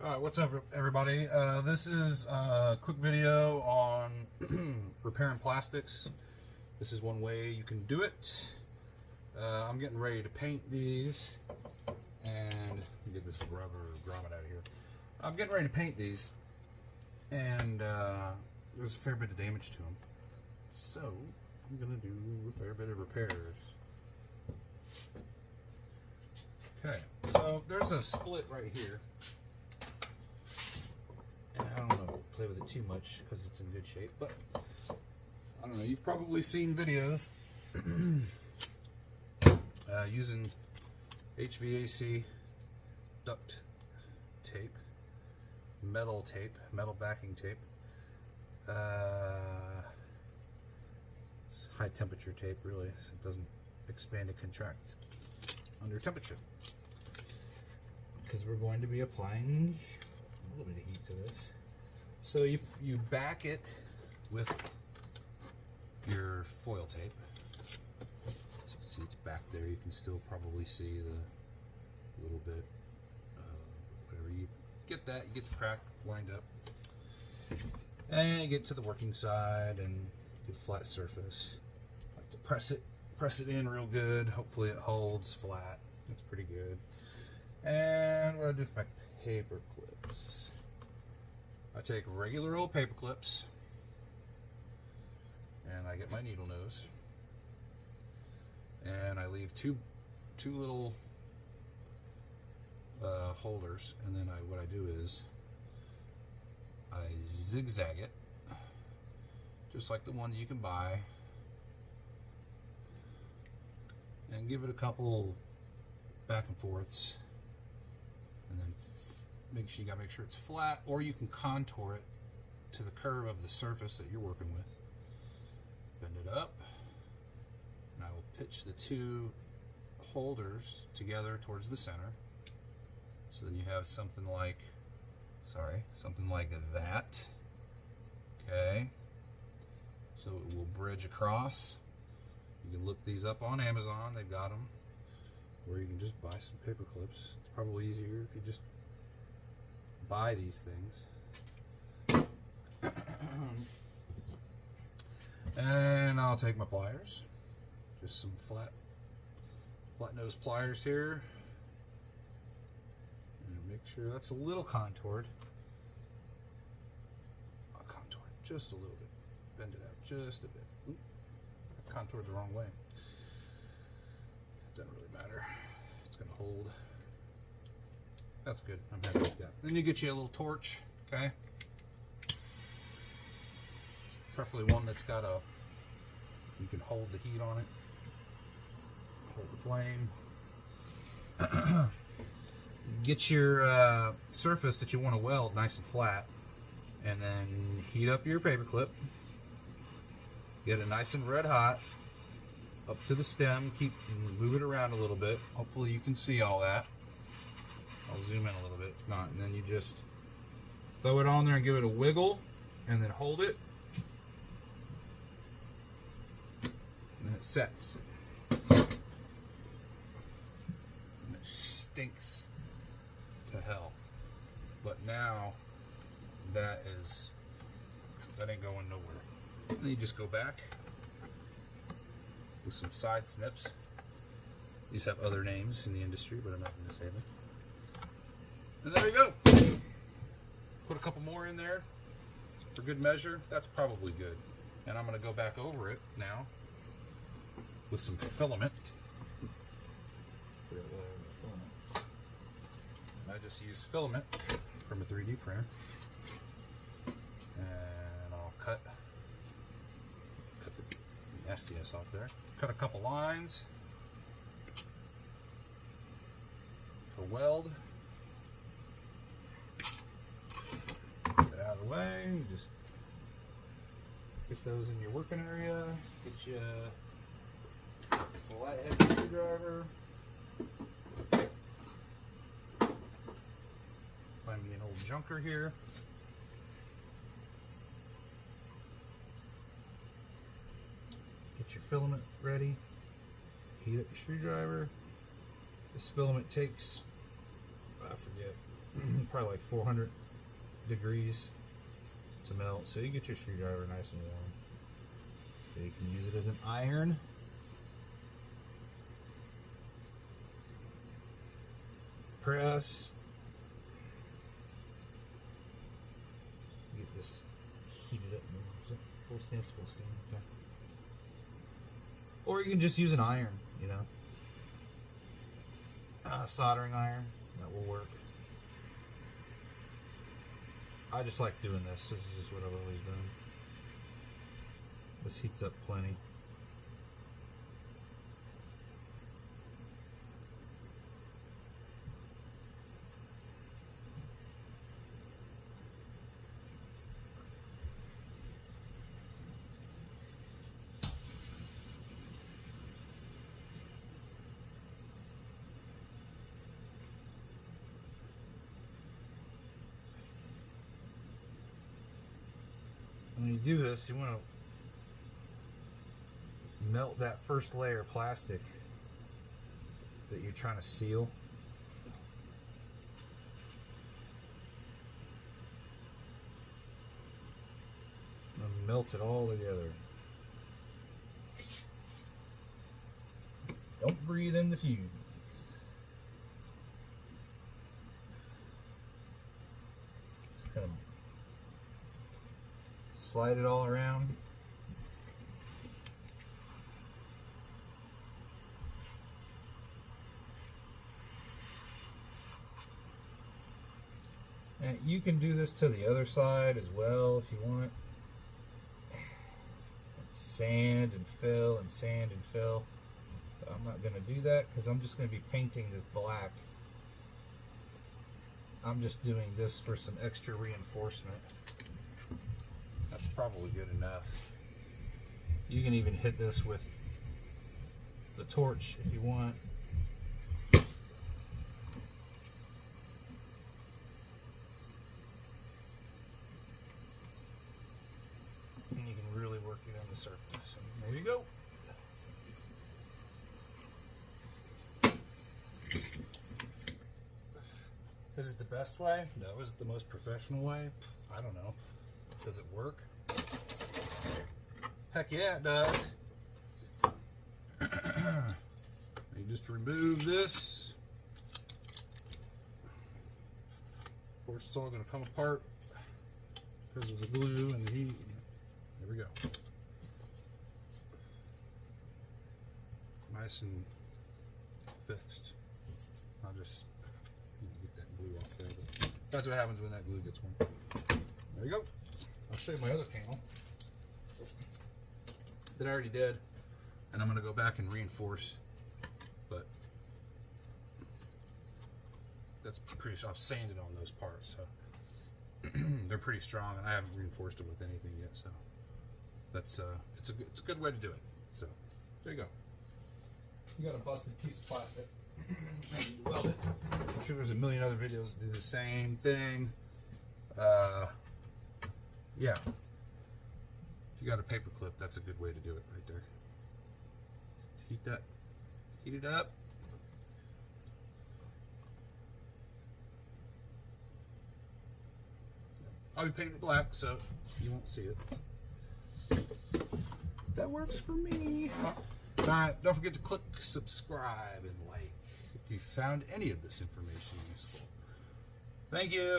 Alright, what's up everybody? This is a quick video on repairing plastics. This is one way you can do it. I'm getting ready to paint these, and let me get this rubber grommet out of here. I'm getting ready to paint these, and there's a fair bit of damage to them. So I'm going to do a fair bit of repairs. Okay, so there's a split right here. And I don't want to play with it too much because it's in good shape, but I don't know, you've probably seen videos using HVAC duct tape, metal backing tape. It's high temperature tape, really, so it doesn't expand and contract under temperature, because we're going to be applying a little bit of heat to this. So you back it with your foil tape. As you can see, it's back there. You can still probably see the little bit, whatever. You get that, you get the crack lined up, and you get to the working side and get a flat surface. I like to press it in real good. Hopefully it holds flat. That's pretty good. And what I do with my paper clips, I take regular old paper clips and I get my needle nose and I leave two little holders, and then what I do is I zigzag it just like the ones you can buy, and give it a couple back and forths, and then you gotta make sure it's flat, or you can contour it to the curve of the surface that you're working with. Bend it up, and I will pitch the two holders together towards the center. So then you have something like that. Okay. So it will bridge across. You can look these up on Amazon, they've got them. Or you can just buy some paper clips. It's probably easier if you just buy these things. And I'll take my pliers, just some flat nose pliers here, and make sure that's a little contoured. I'll contour it just a little bit, bend it out just a bit. Oop, I contoured the wrong way. Doesn't really matter. It's gonna hold. That's good. I'm happy with that. Then you get you a little torch, okay? Preferably one that's got you can hold the heat on it, hold the flame. Get your surface that you want to weld nice and flat, and then heat up your paper clip. Get it nice and red hot up to the stem. Move it around a little bit. Hopefully you can see all that. I'll zoom in a little bit, if not, and then you just throw it on there and give it a wiggle, and then hold it, and it sets. And it stinks to hell, but now that ain't going nowhere. And then you just go back with some side snips. These have other names in the industry, but I'm not going to say them. And there you go. Put a couple more in there for good measure. That's probably good. And I'm going to go back over it now with some filament. And I just use filament from a 3D printer. And I'll cut the SDS off there. Cut a couple lines for weld. Out of the way, you just get those in your working area. Get you a flathead screwdriver. Find me an old junker here. Get your filament ready. Heat up your screwdriver. This filament takes, I forget, probably like 400 degrees to melt. So you get your screwdriver nice and warm. So you can use it as an iron. Press. Get this heated up. Full stand, full stand. Okay. Or you can just use an iron, you know. Soldering iron, that will work. I just like doing this. This is just what I've always done. This heats up plenty. When you do this, you want to melt that first layer of plastic that you're trying to seal. And melt it all together. Don't breathe in the fumes. Just kind of slide it all around. And you can do this to the other side as well if you want. Sand and fill and sand and fill. But I'm not going to do that because I'm just going to be painting this black. I'm just doing this for some extra reinforcement. That's probably good enough. You can even hit this with the torch if you want. And you can really work it on the surface. And there you go. Is it the best way? No. Is it the most professional way? I don't know. Does it work? Heck yeah, it does. You just remove this. Of course, it's all going to come apart because of the glue and the heat. There we go. Nice and fixed. I'll just get that glue off there. But that's what happens when that glue gets warm. There you go. I'll show you my other panel that I already did, and I'm going to go back and reinforce, but that's pretty. I've sanded on those parts, so they're pretty strong, and I haven't reinforced them with anything yet. So that's it's a good way to do it. So there you go. You got a busted piece of plastic, and you weld it. I'm sure there's a million other videos that do the same thing. Yeah. If you got a paper clip, that's a good way to do it right there. Heat it up. I'll be painting it black so you won't see it. That works for me. Alright, don't forget to click subscribe and like if you found any of this information useful. Thank you.